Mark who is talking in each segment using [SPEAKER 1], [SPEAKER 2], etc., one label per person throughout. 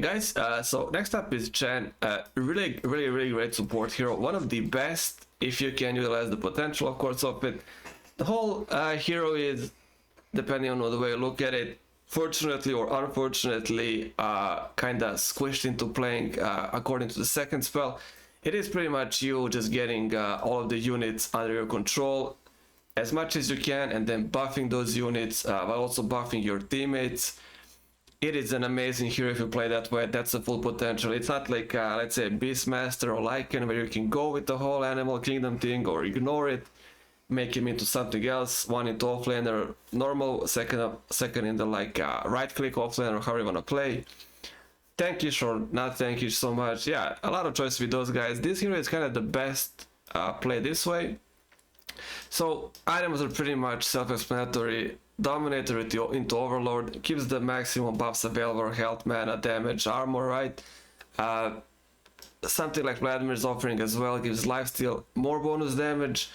[SPEAKER 1] guys, so next up is Chen. Really great support hero. One of the best if you can utilize the potential, of course, of it. The whole hero is, depending on the way you look at it, fortunately or unfortunately, kind of squished into playing according to the second spell. It is pretty much you just getting all of the units under your control as much as you can, and then buffing those units, but also buffing your teammates. It is an amazing hero if you play that way. That's the full potential. It's not like, let's say, Beastmaster or Lycan, where you can go with the whole Animal Kingdom thing or ignore it, make him into something else, one into offlaner, normal, second in the like right click offlaner, or however you want to play. Tankish or not tankish so much. Yeah, a lot of choice with those guys. This hero is kind of the best play this way. So items are pretty much self-explanatory. Dominator into Overlord keeps the maximum buffs available: health, mana, damage, armor, right? Something like Vladimir's offering as well gives lifesteal, more bonus damage.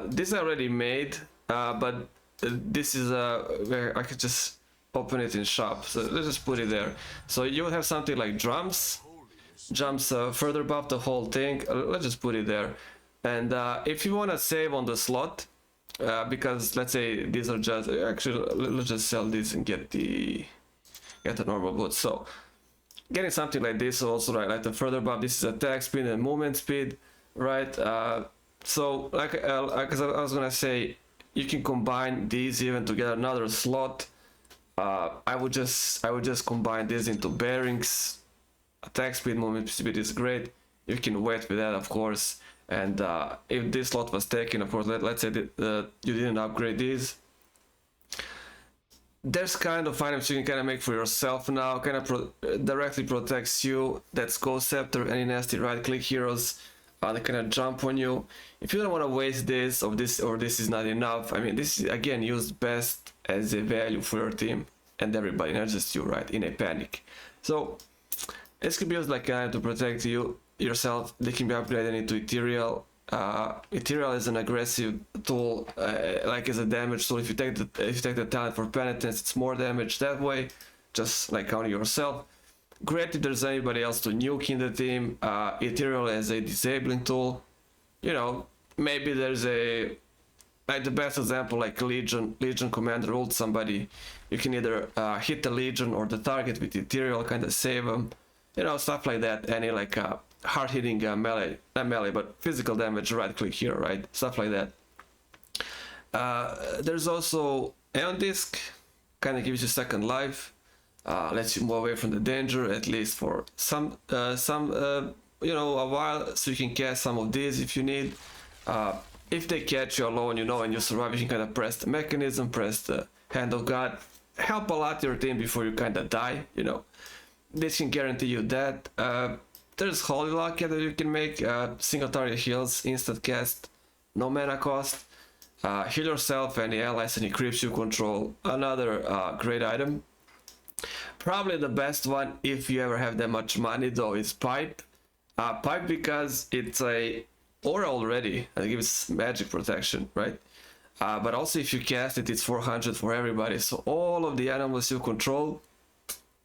[SPEAKER 1] This I already made, but this is where I could just open it in shop. So let's just put it there. So you would have something like jumps further buff the whole thing. Let's just put it there. And if you want to save on the slot, because let's say these are just actually, let's just sell this and get the normal boots. So getting something like this also, right, like the further buff, this is attack speed and movement speed, right? So like I was gonna say, you can combine these even to get another slot. I would just combine this into bearings. Attack speed, movement speed is great. You can wait with that, of course. And if this slot was taken, of course, let's say that you didn't upgrade these, there's kind of items you can kind of make for yourself now, kind of directly protects you. That's Ghost Scepter, any nasty right click heroes, they kind of jump on you. If you don't want to waste this, or this is not enough, I mean, this is again used best as a value for your team and everybody, not just you, right, in a panic. So this could be used like to protect yourself. They can be upgraded into Ethereal. Ethereal is an aggressive tool, like as a damage tool. If you take the talent for penitence, it's more damage that way, just like on yourself. Great if there's anybody else to nuke in the team. Ethereal as a disabling tool. You know, maybe there's a, like the best example, like Legion Commander ult somebody. You can either hit the Legion or the target with Ethereal, kind of save them. You know, stuff like that. Any like hard-hitting melee, not melee, but physical damage, right-click here, right? Stuff like that. There's also Aeon Disc, kind of gives you second life, lets you move away from the danger, at least for some you know, a while, so you can cast some of these if you need. If they catch you alone, you know, and you survive, you can kind of press the mechanism, press the Hand of God, help a lot your team before you kind of die, you know. This can guarantee you that. There's Holy Lock that you can make, single target heals, instant cast, no mana cost, heal yourself, any allies, any creeps you control, another great item. Probably the best one, if you ever have that much money though, is Pipe. Pipe because it's a aura already, and it gives magic protection, right? But also if you cast it, it's 400 for everybody, so all of the animals you control,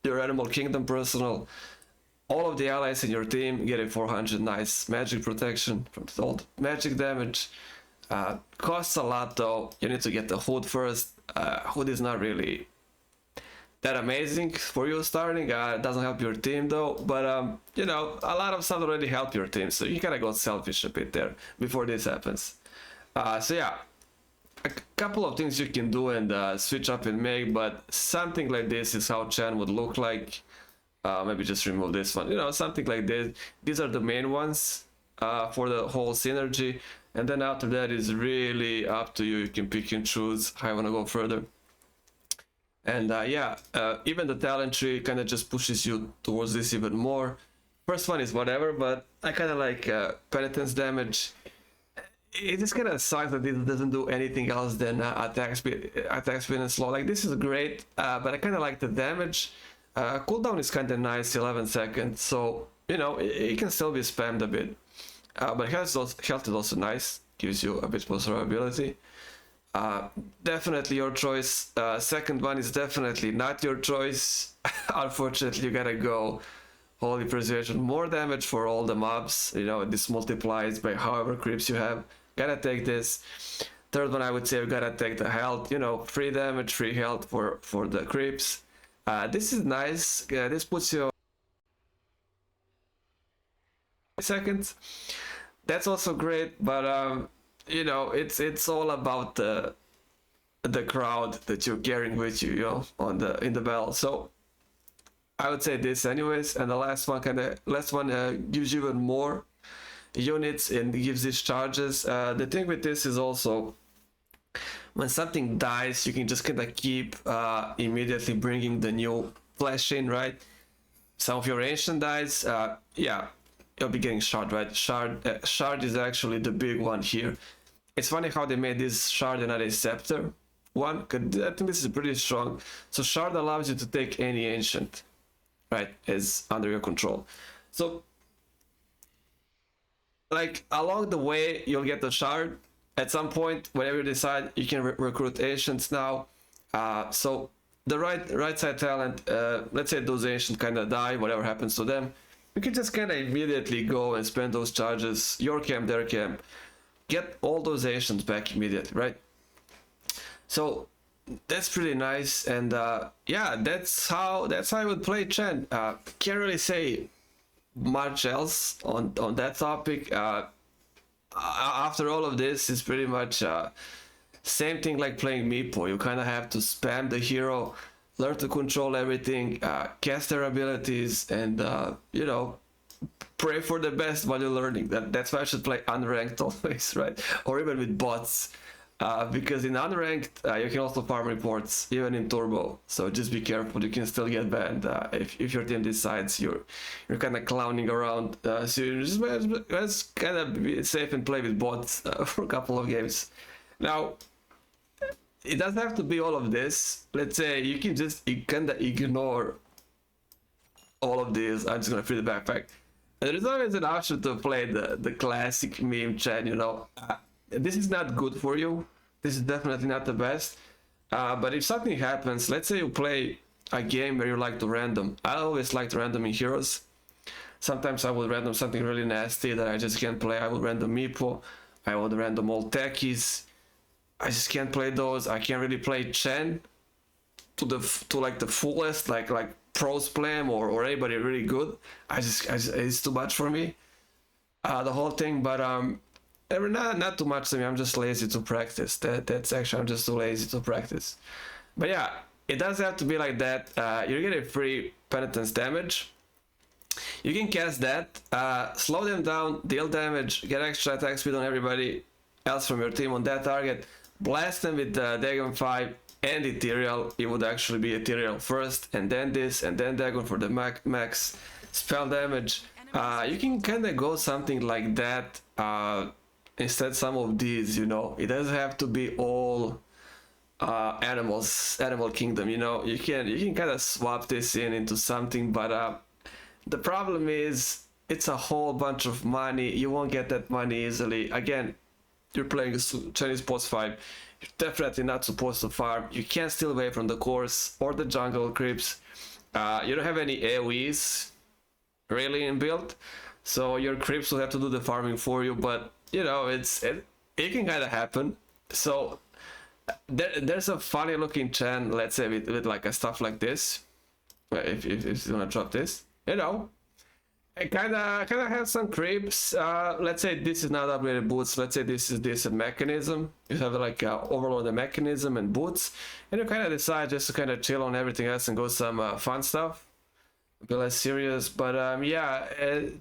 [SPEAKER 1] your Animal Kingdom personal, all of the allies in your team get a 400 nice magic protection from the old magic damage. Costs a lot though. You need to get the hood first. Hood is not really that amazing for you starting. It doesn't help your team though, but you know, a lot of stuff already help your team, so you kind of got selfish a bit there before this happens. So yeah, a couple of things you can do and switch up and make, but something like this is how Chen would look like. Maybe just remove this one, you know, something like this. These are the main ones for the whole synergy, and then after that is really up to you. You can pick and choose how you want to go further. And yeah, even the talent tree kind of just pushes you towards this even more. First one is whatever, but I kind of like penitence damage. It just kind of sucks that it doesn't do anything else than attack speed and slow. Like this is great, but I kind of like the damage. Cooldown is kind of nice, 11 seconds, so you know it can still be spammed a bit. But health is also nice, gives you a bit more survivability. uh, definitely your choice. Second one is definitely not your choice. Unfortunately, you gotta go Holy Preservation. More damage for all the mobs. You know, this multiplies by however creeps you have. Gotta take this. Third one, I would say we gotta take the health. You know, free damage, free health for the creeps. This is nice. This puts you seconds. That's also great, but you know, it's all about the crowd that you're carrying with you, you know, on the in the battle. So I would say this anyways, and the last one gives you even more units and gives these charges. The thing with this is also when something dies, you can just kind of keep immediately bringing the new flesh in, right? Some of your ancient dies, yeah, you'll be getting shard, right? Shard is actually the big one here. It's funny how they made this shard and not a scepter one. I think this is pretty strong. So shard allows you to take any ancient, right, is under your control. So like along the way you'll get the shard. At some point, whenever you decide, you can recruit ancients now. So the right side talent, let's say those ancients kind of die, whatever happens to them, you can just kind of immediately go and spend those charges, your camp, their camp, get all those ancients back immediately, right? So that's pretty nice, and yeah, that's how I would play Chen. Can't really say much else on that topic. After all of this, it's pretty much same thing like playing Meepo. You kind of have to spam the hero, learn to control everything, cast their abilities, and you know, pray for the best while you're learning. That's why I should play unranked always, right? Or even with bots. Because in unranked, you can also farm reports, even in turbo. So just be careful. You can still get banned if your team decides you're kind of clowning around. So you just kind of be safe and play with bots for a couple of games. Now, it doesn't have to be all of this. Let's say you can just kind of ignore all of this. I'm just gonna free the backpack. And there's always an option to play the classic meme Chen. You know. This is not good for you. This is definitely not the best. But if something happens, let's say you play a game where you like to random. I always like to random in heroes. Sometimes I will random something really nasty that I just can't play. I will random Meepo. I will random all techies. I just can't play those. I can't really play Chen to like the fullest, like pros play him or anybody really good. I just it's too much for me. The whole thing, but not too much to me. I'm just lazy to practice. That's actually, I'm just too lazy to practice. But yeah, it doesn't have to be like that. You're getting free penitence damage. You can cast that, slow them down, deal damage, get extra attack speed on everybody else from your team on that target, blast them with Dagon 5 and Ethereal. It would actually be Ethereal first, and then this, and then Dagon for the max spell damage. You can kind of go something like that. Instead some of these, you know, it doesn't have to be all animal kingdom, you know. You can kind of swap this into something, but the problem is it's a whole bunch of money. You won't get that money easily. Again, you're playing a Chinese boss fight. You're definitely not supposed to farm. You can't steal away from the course or the jungle creeps. You don't have any AoEs really in build, so your creeps will have to do the farming for you. But you know, it can kind of happen. So there's a funny looking Chen, let's say with like a stuff like this. If you wanna drop this, you know, it kind of have some creeps. Let's say this is not upgraded boots. Let's say this is decent mechanism. You have like overload the mechanism and boots, and you kind of decide just to kind of chill on everything else and go some fun stuff. A bit less serious, but yeah,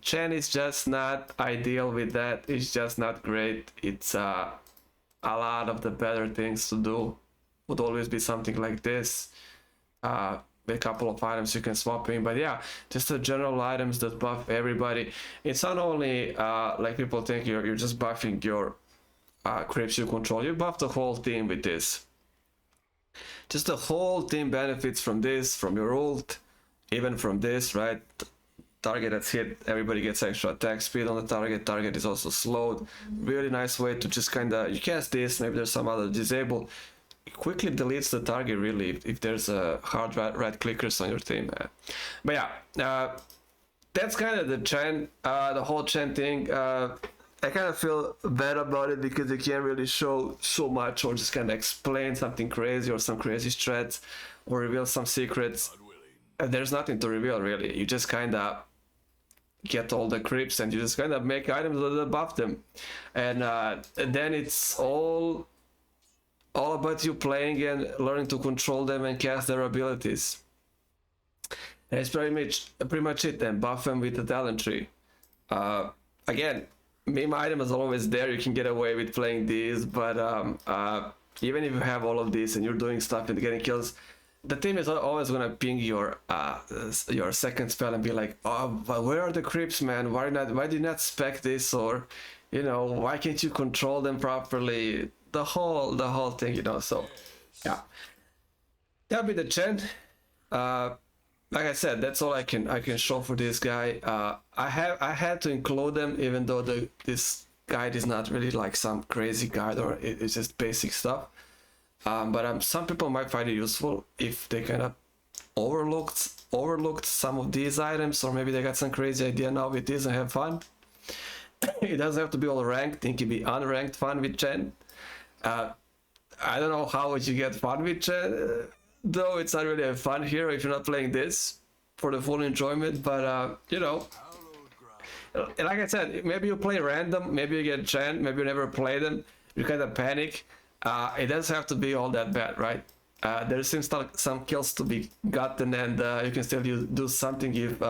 [SPEAKER 1] Chen is just not ideal with that. It's just not great. It's a lot of the better things to do would always be something like this, with a couple of items you can swap in. But yeah, just the general items that buff everybody. It's not only like people think you're just buffing your creeps you control. You buff the whole team with this. Just the whole team benefits from this, from your ult, even from this, right? target that's hit, everybody gets extra attack speed on the target. Target is also slowed. Really nice way to just kind of, you cast this, maybe there's some other disable. It quickly deletes the target really if there's a hard right clickers on your team. But yeah, that's kind of the Chen, the whole Chen thing. I kind of feel bad about it because you can't really show so much or just kind of explain something crazy or some crazy strats or reveal some secrets. There's nothing to reveal really. You just kind of get all the creeps and you just kind of make items that buff them, and then it's all about you playing and learning to control them and cast their abilities. And it's pretty much it. Then buff them with the talent tree. Again, meme item is always there. You can get away with playing these, but even if you have all of these and you're doing stuff and getting kills, the team is always gonna ping your second spell and be like, oh, but where are the creeps, man? Why did you not spec this? Or, you know, why can't you control them properly? The whole thing, you know. So yeah, that'll be the Chen. Like I said, that's all I can show for this guy. I had to include them, even though this guide is not really like some crazy guide, or it's just basic stuff. But some people might find it useful if they kind of overlooked some of these items, or maybe they got some crazy idea now with this and have fun. It doesn't have to be all ranked. It can be unranked fun with Chen. I don't know how would you get fun with Chen, though it's not really a fun hero if you're not playing this for the full enjoyment. But you know, like I said, maybe you play random, maybe you get Chen, maybe you never play them, you kind of panic. It doesn't have to be all that bad, right? There seems like some kills to be gotten, and you can still do something if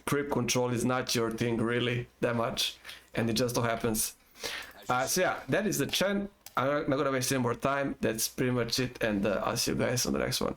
[SPEAKER 1] creep control is not your thing really that much, and it just so happens. So yeah, that is the Chen. I'm not gonna waste any more time. That's pretty much it, and I'll see you guys on the next one.